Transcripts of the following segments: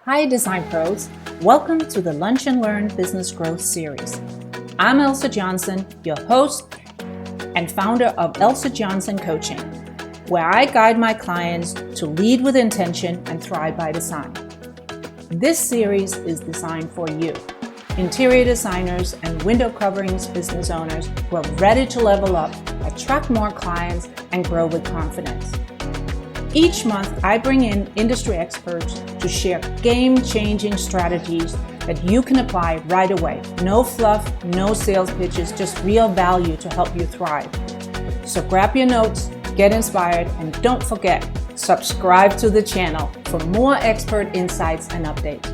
Hi Design Pros, welcome to the Lunch and Learn Business Growth Series. I'm Elsa Johnson, your host and founder of Elsa Johnson Coaching, where I guide my clients to lead with intention and thrive by design. This series is designed for you, interior designers and window coverings business owners who are ready to level up, attract more clients, and grow with confidence. Each month, I bring in industry experts to share game-changing strategies that you can apply right away. No fluff, no sales pitches, just real value to help you thrive. So grab your notes, get inspired, and don't forget, subscribe to the channel for more expert insights and updates.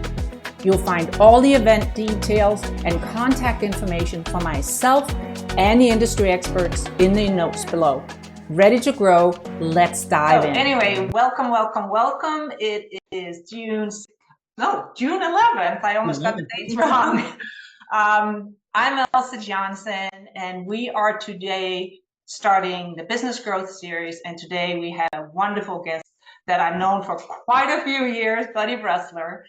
You'll find all the event details and contact information for myself and the industry experts in the notes below. Ready to grow? Let's dive in. Anyway, welcome. It is June 11th. I almost got the dates wrong. I'm Elsa Johnson, and we are today starting the Business Growth Series. And today we have a wonderful guest that I've known for quite a few years, Buddy Bressler.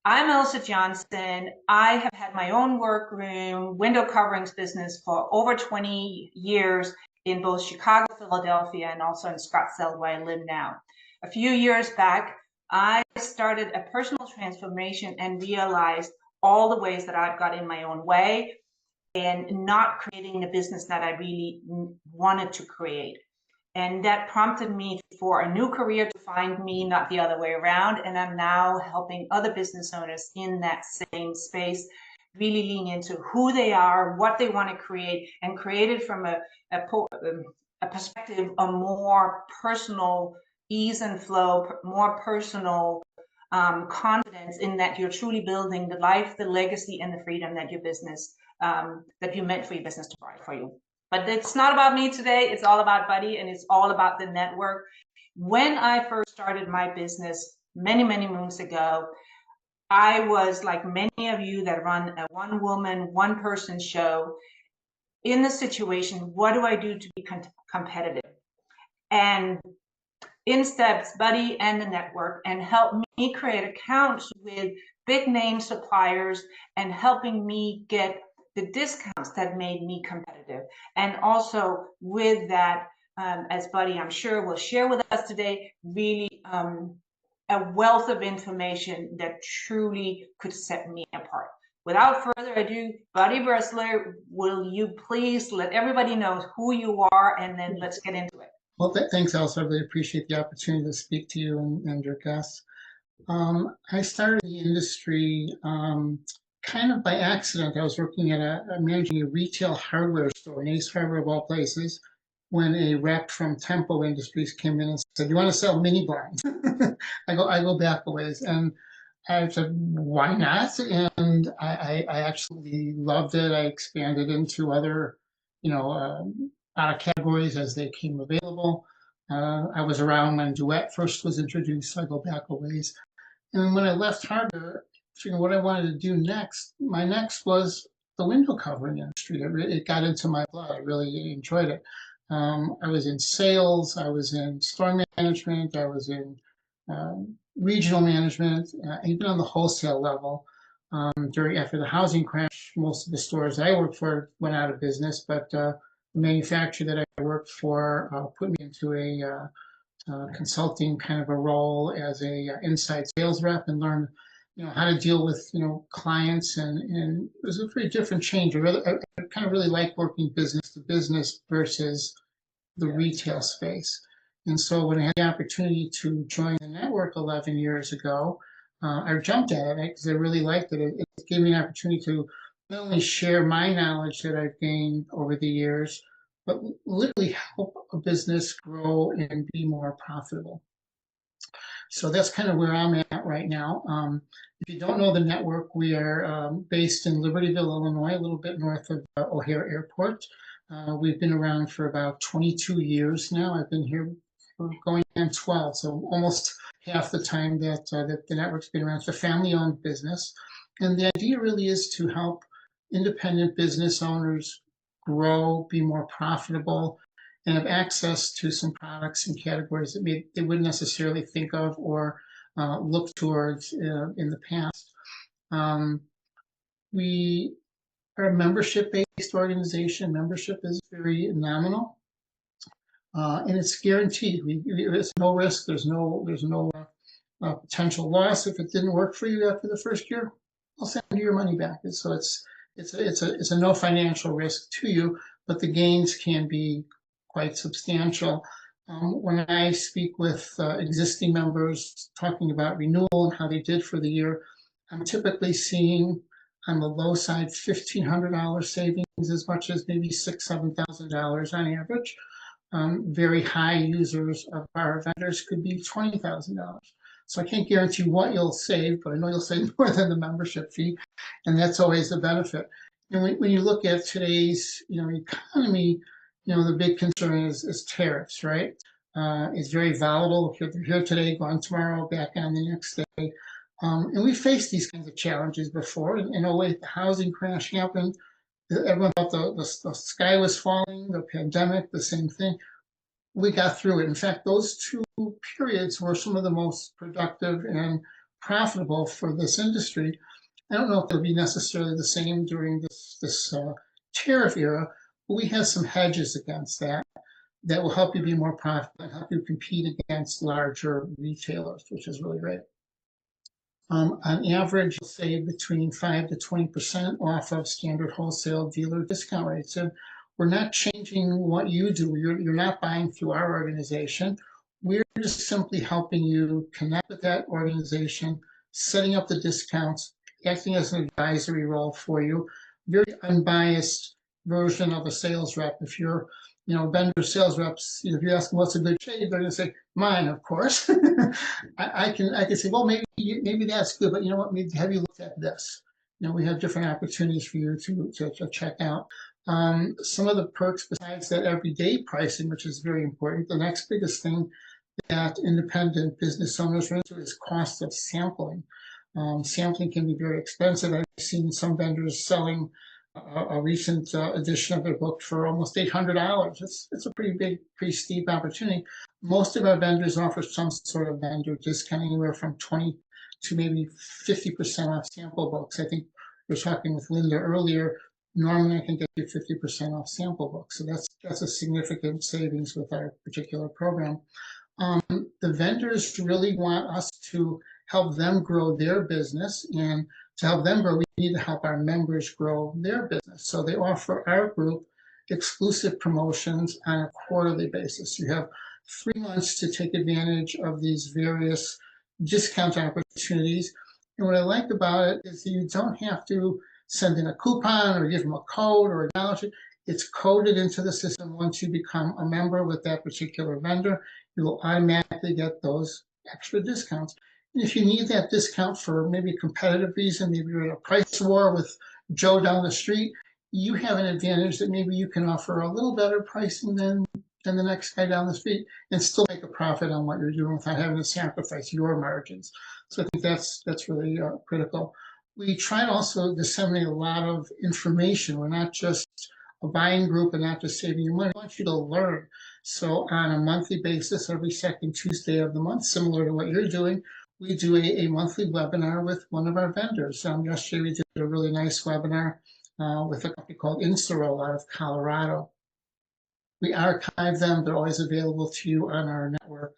I'm Elsa Johnson. I have had my own workroom window coverings business for over 20 years in both Chicago, Philadelphia, and also in Scottsdale, where I live now. A few years back, I started a personal transformation and realized all the ways that I've got in my own way and not creating the business that I really wanted to create. And that prompted me for a new career to find me, not the other way around. And I'm now helping other business owners in that same space really lean into who they are, what they want to create, and create it from a perspective of more personal ease and flow, more personal confidence in that you're truly building the life, the legacy, and the freedom that your business, that you meant for your business to provide for you. But it's not about me today. It's all about Buddy, and it's all about the network. When I first started my business many moons ago, I was like many of you that run a one-woman, one-person show in the situation, what do I do to be competitive? And in steps Buddy and the network and help me create accounts with big name suppliers and helping me get the discounts that made me competitive. And also with that, as Buddy, I'm sure, will share with us today, really a wealth of information that truly could set me apart. Without further ado, Buddy Bressler, will you please let everybody know who you are, and then let's get into it. Well, thanks, Elsa. I really appreciate the opportunity to speak to you and your guests. I started the industry kind of by accident. I was working at managing a retail hardware store, an Ace Hardware of all places, when a rep from Tempo Industries came in and said, "You want to sell mini blinds?" I go back a ways, and I said, "Why not?" And I actually loved it. I expanded into other, product categories as they came available. I was around when Duet first was introduced, so I go back a ways. And when I left hardware, figuring what I wanted to do next, my next was the window covering industry. It got into my blood. I really enjoyed it. I was in sales, I was in store management, I was in regional management, even on the wholesale level. After the housing crash, most of the stores I worked for went out of business, but the manufacturer that I worked for put me into a consulting kind of a role as a inside sales rep and learned, how to deal with, clients, and it was a very different change. I kind of really like working business to business versus the retail space. And so when I had the opportunity to join the network 11 years ago, I jumped at it because I really liked it. It gave me an opportunity to not only share my knowledge that I've gained over the years, but literally help a business grow and be more profitable. So that's kind of where I'm at right now. If you don't know the network, we are based in Libertyville, Illinois, a little bit north of O'Hare Airport. We've been around for about 22 years now. I've been here for going on 12, so almost half the time that the network's been around. It's a family-owned business, and the idea really is to help independent business owners grow, be more profitable, and have access to some products and categories that they wouldn't necessarily think of or looked towards in the past. Um, we are a membership-based organization. Membership is very nominal, and it's guaranteed. There's no risk. There's no potential loss if it didn't work for you after the first year. I'll send you your money back. And so it's a no financial risk to you, but the gains can be quite substantial. When I speak with existing members talking about renewal and how they did for the year, I'm typically seeing on the low side $1,500 savings, as much as maybe $6,000-7,000 on average. Very high users of our vendors could be $20,000. So I can't guarantee what you'll save, but I know you'll save more than the membership fee, and that's always a benefit. And when you look at today's economy, the big concern is tariffs, right? It's very volatile. Here today, gone tomorrow, back on the next day. And we faced these kinds of challenges before. In 08, the housing crash happened. Everyone thought the sky was falling, the pandemic, the same thing. We got through it. In fact, those two periods were some of the most productive and profitable for this industry. I don't know if they'll be necessarily the same during this tariff era, but we have some hedges against that will help you be more profitable and help you compete against larger retailers, which is really great. On average, you'll save between 5 to 20% off of standard wholesale dealer discount rates. And we're not changing what you do. You're not buying through our organization. We're just simply helping you connect with that organization, setting up the discounts, acting as an advisory role for you. Very unbiased version of a sales rep. If you're vendor sales reps, if you ask them what's a good shade, they're going to say mine, of course. I can say, well, maybe that's good, but you know what? Maybe have you looked at this? We have different opportunities for you to check out. Some of the perks besides that everyday pricing, which is very important. The next biggest thing that independent business owners run into is cost of sampling. Sampling can be very expensive. I've seen some vendors selling a recent edition of their book for almost $800. It's a pretty steep opportunity. Most of our vendors offer some sort of vendor discount, anywhere from 20 to maybe 50% off sample books. I think we were talking with Linda earlier. Normally, I can get you 50% off sample books, so that's a significant savings with our particular program. The vendors really want us to help them grow their business, and to help them grow, we need to help our members grow their business. So they offer our group exclusive promotions on a quarterly basis. You have 3 months to take advantage of these various discount opportunities. And what I like about it is that you don't have to send in a coupon or give them a code or acknowledge it. It's coded into the system. Once you become a member with that particular vendor, you will automatically get those extra discounts. And if you need that discount for maybe a competitive reason, maybe you're in a price war with Joe down the street, you have an advantage that maybe you can offer a little better pricing than the next guy down the street and still make a profit on what you're doing without having to sacrifice your margins. So I think that's really critical. We try to also disseminate a lot of information. We're not just a buying group and not just saving you money. We want you to learn. So on a monthly basis, every second Tuesday of the month, similar to what you're doing, we do a monthly webinar with one of our vendors. Yesterday we did a really nice webinar with a company called Inserol out of Colorado. We archive them. They're always available to you on our network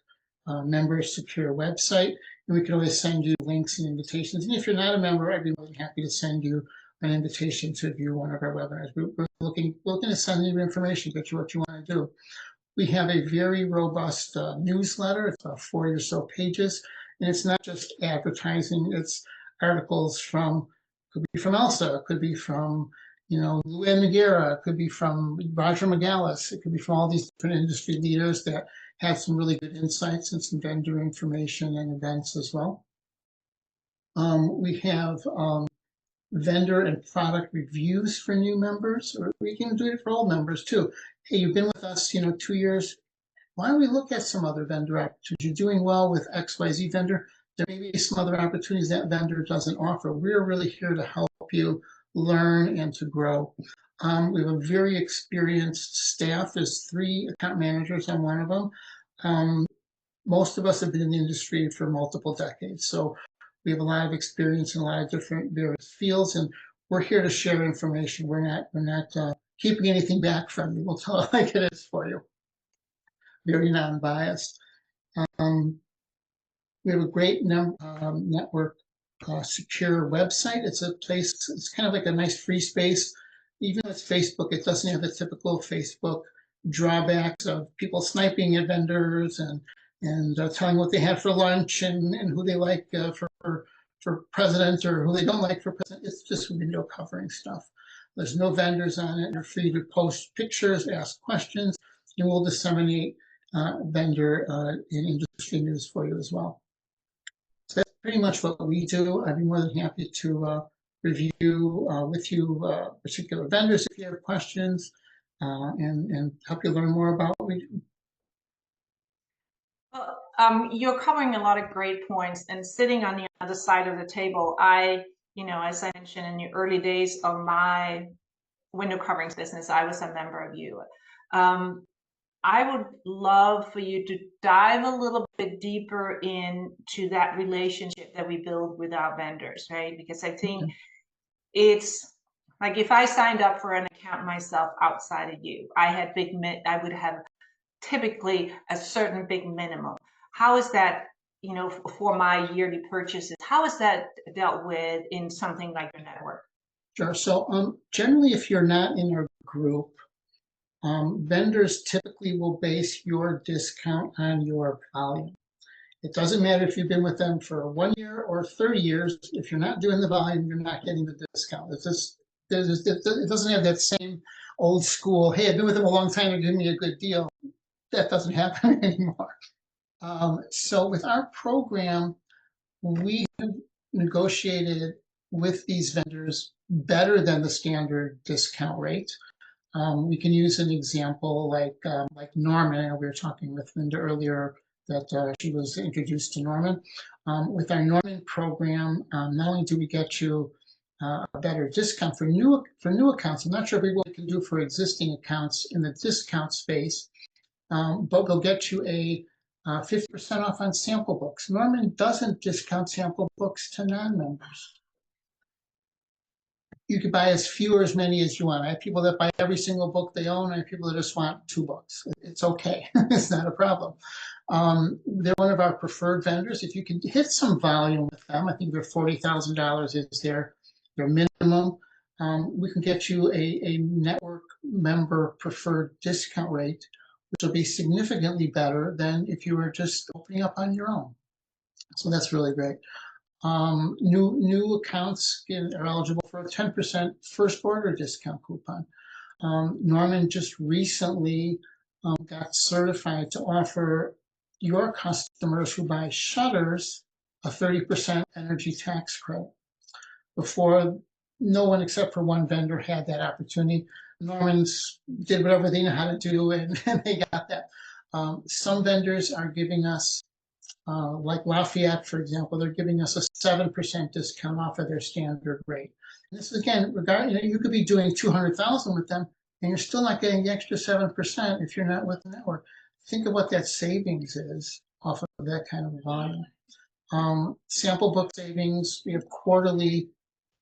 member secure website. And we can always send you links and invitations. And if you're not a member, I'd be more than happy to send you an invitation to view one of our webinars. We're looking to send you information, get you what you want to do. We have a very robust newsletter. It's about 40 or so pages. And it's not just advertising. It's articles could be from Elsa, it could be from Luann Noguera, it could be from Roger McGallis, it could be from all these different industry leaders that have some really good insights and some vendor information and events as well. We have vendor and product reviews for new members, or we can do it for all members too. Hey, you've been with us 2 years. Why don't we look at some other vendor opportunities? You're doing well with XYZ vendor. There may be some other opportunities that vendor doesn't offer. We're really here to help you learn and to grow. We have a very experienced staff. There's 3 account managers. I'm one of them. most of us have been in the industry for multiple decades, so we have a lot of experience in a lot of different various fields, and we're here to share information. We're not keeping anything back from you. We'll tell it like it is for you. Very non-biased. Um, we have a great network secure website. It's a place, it's kind of like a nice free space. Even though it's Facebook, it doesn't have the typical Facebook drawbacks of people sniping at vendors and telling what they had for lunch and who they like for president or who they don't like for president. It's just window covering stuff. There's no vendors on it. You're free to post pictures, ask questions, and we'll disseminate vendor and industry news for you as well. So that's pretty much what we do. I'd be more than happy to review with you particular vendors if you have questions and help you learn more about what we do. Well, you're covering a lot of great points, and sitting on the other side of the table, as I mentioned in the early days of my window coverings business, I was a member of you. I would love for you to dive a little bit deeper into that relationship that we build with our vendors, right? Because I think it's like if I signed up for an account myself outside of you, I would have typically a certain big minimum. How is that, for my yearly purchases, how is that dealt with in something like your network? Sure. So generally, if you're not in our group, vendors typically will base your discount on your volume. It doesn't matter if you've been with them for 1 year or 30 years. If you're not doing the volume, you're not getting the discount. It doesn't have that same old school, hey, I've been with them a long time and give me a good deal. That doesn't happen anymore. So with our program, we have negotiated with these vendors better than the standard discount rate. We can use an example like Norman. I know we were talking with Linda earlier that she was introduced to Norman. With our Norman program, not only do we get you a better discount for new accounts, I'm not sure what we can do for existing accounts in the discount space, but we'll get you a 50% off on sample books. Norman doesn't discount sample books to non-members. You could buy as few or as many as you want. I have people that buy every single book they own. I have people that just want 2 books. It's okay. It's not a problem. They're one of our preferred vendors. If you can hit some volume with them, I think they're $40,000 is their minimum. We can get you a network member preferred discount rate, which will be significantly better than if you were just opening up on your own. So that's really great. New accounts are eligible for a 10% first order discount coupon. Norman just recently got certified to offer your customers who buy shutters a 30% energy tax credit. Before, no one except for one vendor had that opportunity. Norman's did whatever they know how to do, and they got that. Some vendors are giving us like Lafayette, for example, they're giving us a 7% discount off of their standard rate. And this is again, you could be doing 200,000 with them, and you're still not getting the extra 7% if you're not with the network. Think of what that savings is off of that kind of volume. Sample book savings, we have quarterly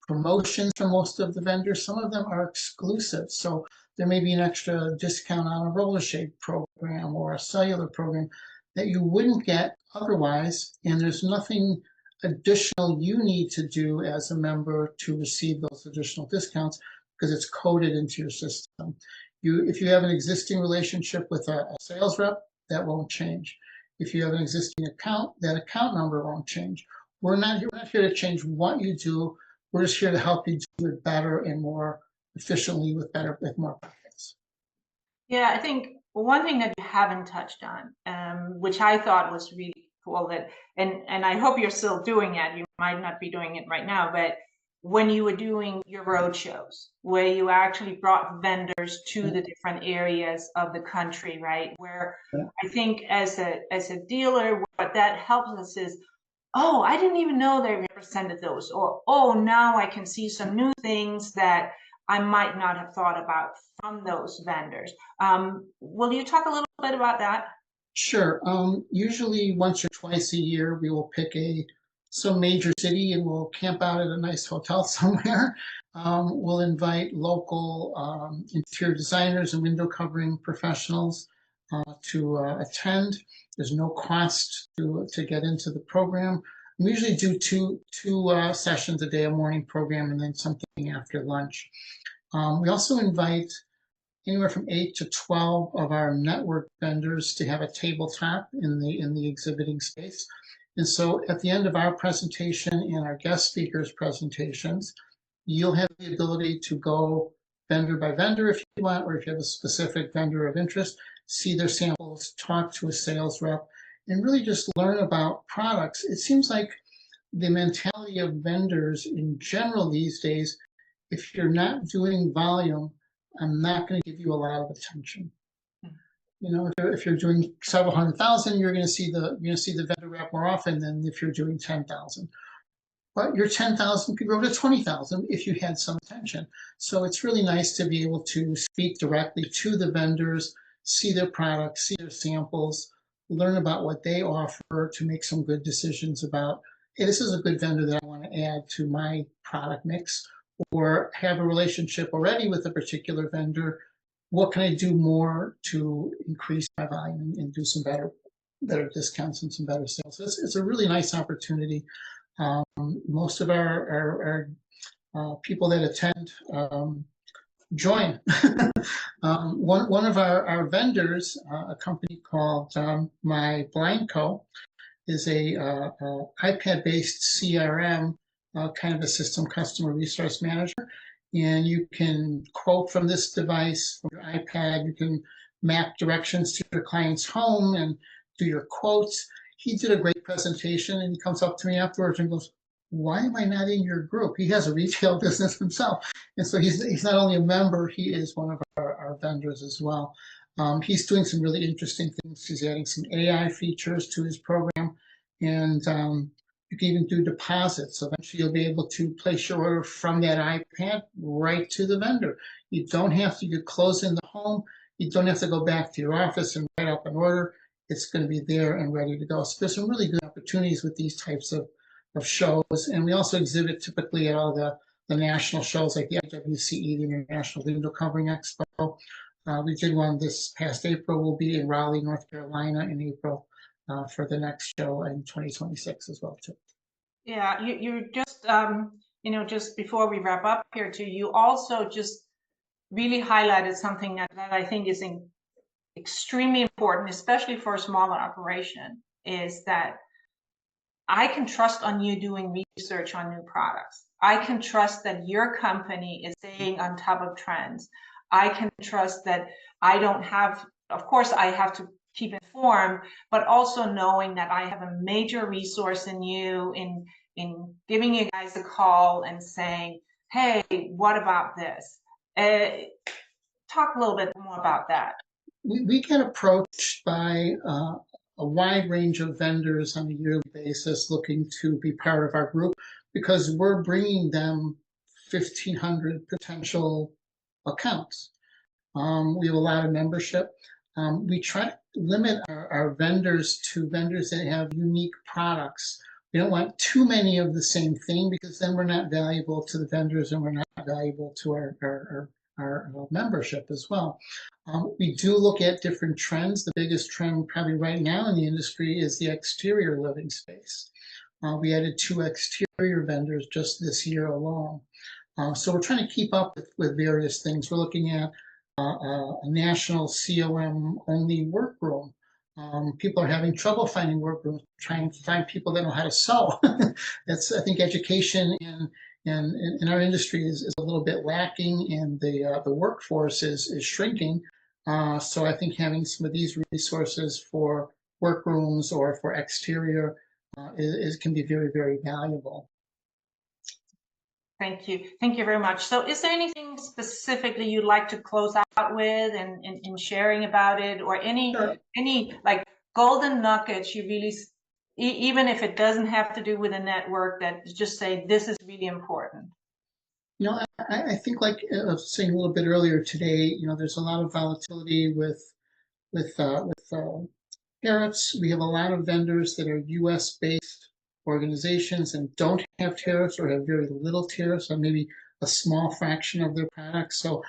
promotions for most of the vendors. Some of them are exclusive, so there may be an extra discount on a roller shade program or a cellular program that you wouldn't get otherwise, and there's nothing additional you need to do as a member to receive those additional discounts because it's coded into your system. If you have an existing relationship with a sales rep, that won't change. If you have an existing account, that account number won't change. We're not here to change what you do. We're just here to help you do it better and more efficiently with more profits. Yeah, I think one thing that you haven't touched on, which I thought was really cool, and I hope you're still doing it. You might not be doing it right now, but when you were doing your road shows, where you actually brought vendors to the different areas of the country, right? Where I think as a dealer, what that helps us is, oh, I didn't even know they represented those, or oh, now I can see some new things that I might not have thought about from those vendors. Will you talk a little bit about that? Sure. Usually once or twice a year, we will pick some major city and we'll camp out at a nice hotel somewhere. We'll invite local interior designers and window covering professionals to attend. There's no cost to get into the program. We usually do two sessions a day, a morning program and then something after lunch. We also invite anywhere from 8 to 12 of our network vendors to have a tabletop in the exhibiting space. And so at the end of our presentation and our guest speakers' presentations, you'll have the ability to go vendor by vendor if you want, or if you have a specific vendor of interest, see their samples, talk to a sales rep, and really just learn about products. It seems like the mentality of vendors in general these days, if you're not doing volume, I'm not going to give you a lot of attention. You know, if you're doing several 100,000, you're going to see the vendor rep more often than if you're doing 10,000. But your 10,000 could grow to 20,000 if you had some attention. So it's really nice to be able to speak directly to the vendors, see their products, see their samples, learn about what they offer to make some good decisions about, hey, this is a good vendor that I want to add to my product mix, or have a relationship already with a particular vendor. What can I do more to increase my volume and do some better discounts and some better sales? So it's a really nice opportunity. Most of our people that attend join. One of our vendors, a company called My Blind Co., is a iPad-based CRM kind of a system, customer resource manager. And you can quote from this device, from your iPad. You can map directions to your client's home and do your quotes. He did a great presentation, and he comes up to me afterwards and goes, why am I not in your group? He has a retail business himself. And so he's not only a member, he is one of our vendors as well. He's doing some really interesting things. He's adding some AI features to his program, and you can even do deposits. So eventually you'll be able to place your order from that iPad right to the vendor. You don't have to, you close in the home. You don't have to go back to your office and write up an order. It's going to be there and ready to go. So there's some really good opportunities with these types of shows. And we also exhibit typically at all the national shows like the IWCE, the International Window Covering Expo. We did one this past April. We'll be in Raleigh, North Carolina in April for the next show in 2026 as well too. Yeah, you just just before we wrap up here too, you also just really highlighted something that I think is extremely important, especially for a smaller operation, is that I can trust on you doing research on new products. I can trust that your company is staying on top of trends. I can trust that I don't have, of course, I have to keep informed, but also knowing that I have a major resource in you, in giving you guys a call and saying, hey, what about this? Talk a little bit more about that. We get approached by a wide range of vendors on a yearly basis looking to be part of our group because we're bringing them 1,500 potential accounts. We have a lot of membership. We try to limit our vendors to vendors that have unique products. We don't want too many of the same thing because then we're not valuable to the vendors and we're not valuable to our membership as well. We do look at different trends. The biggest trend probably right now in the industry is the exterior living space. We added 2 exterior vendors just this year alone. So we're trying to keep up with various things. We're looking at a national COM only workroom. People are having trouble finding workrooms, trying to find people that know how to sew. That's, I think, education in our industry is a little bit lacking, and the workforce is shrinking. So I think having some of these resources for workrooms or for exterior can be very, very valuable. Thank you. Thank you very much. So is there anything specifically you'd like to close out with and in sharing about it, or any like golden nuggets you really, even if it doesn't have to do with a network, that just say this is really important? You know, I think, like I was saying a little bit earlier today, you know, there's a lot of volatility with tariffs. We have a lot of vendors that are US-based organizations and don't have tariffs or have very little tariffs on maybe a small fraction of their products. So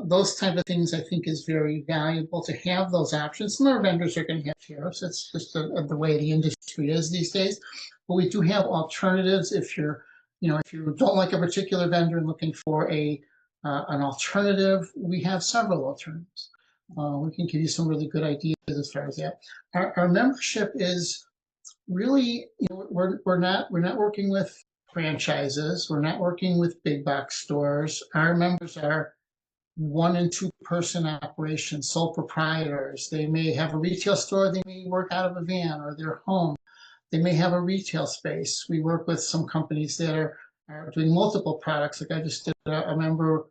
those type of things I think is very valuable to have those options. Some of our vendors are going to have tariffs. It's just the way the industry is these days. But we do have alternatives if you're, if you don't like a particular vendor and looking for an alternative, we have several alternatives. We can give you some really good ideas as far as that. Our membership is really, we're not working with franchises. We're not working with big box stores. Our members are 1 and 2 person operations, sole proprietors. They may have a retail store. They may work out of a van or their home. They may have a retail space. We work with some companies that are doing multiple products. Like I just did a member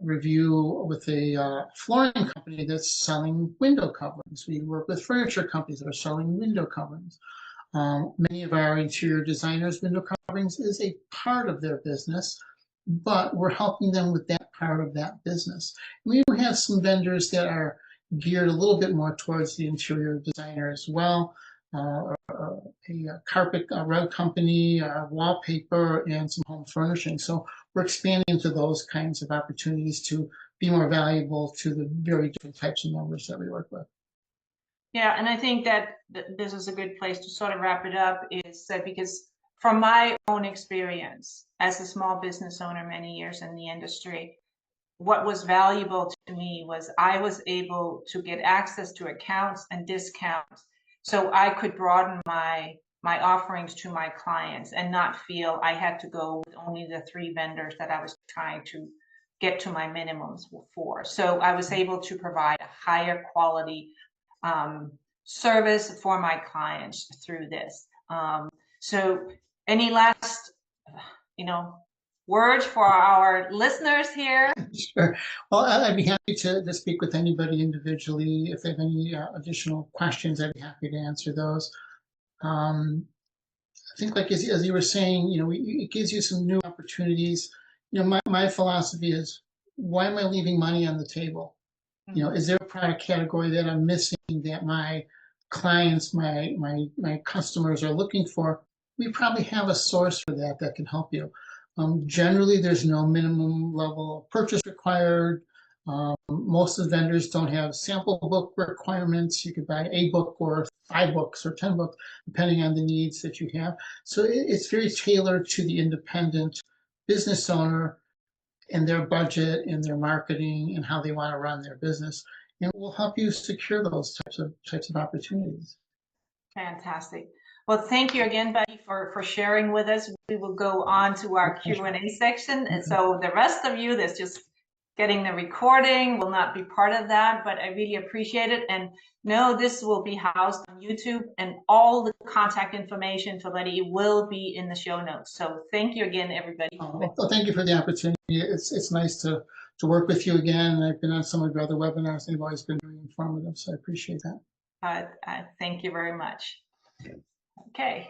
review with a flooring company that's selling window coverings. We work with furniture companies that are selling window coverings. Many of our interior designers, window coverings is a part of their business, but we're helping them with that part of that business. We have some vendors that are geared a little bit more towards the interior designer as well. A carpet rug company, wallpaper, and some home furnishing. So we're expanding into those kinds of opportunities to be more valuable to the very different types of members that we work with. Yeah, and I think that this is a good place to sort of wrap it up, is that because from my own experience as a small business owner many years in the industry, what was valuable to me was I was able to get access to accounts and discounts so I could broaden my offerings to my clients and not feel I had to go with only the 3 vendors that I was trying to get to my minimums for. So I was able to provide a higher quality service for my clients through this. So any last, words for our listeners here? Sure. Well, I'd be happy to speak with anybody individually. If they have any additional questions, I'd be happy to answer those. I think, like as you were saying, it gives you some new opportunities. My philosophy is, why am I leaving money on the table? Is there a product category that I'm missing that my clients, my customers are looking for? We probably have a source for that can help you. Generally, there's no minimum level of purchase required. Most of the vendors don't have sample book requirements. You could buy a book or 5 books or 10 books, depending on the needs that you have. So it's very tailored to the independent business owner and their budget and their marketing and how they want to run their business. And we'll help you secure those types of opportunities. Fantastic. Well, thank you again, Betty, for sharing with us. We will go on to our Q&A section. And so the rest of you that's just getting the recording will not be part of that, but I really appreciate it. And know this will be housed on YouTube, and all the contact information for Betty will be in the show notes. So thank you again, everybody. Well, thank you for the opportunity. It's nice to work with you again. I've been on some of your other webinars. They've always been very informative, so I appreciate that. Thank you very much. Okay.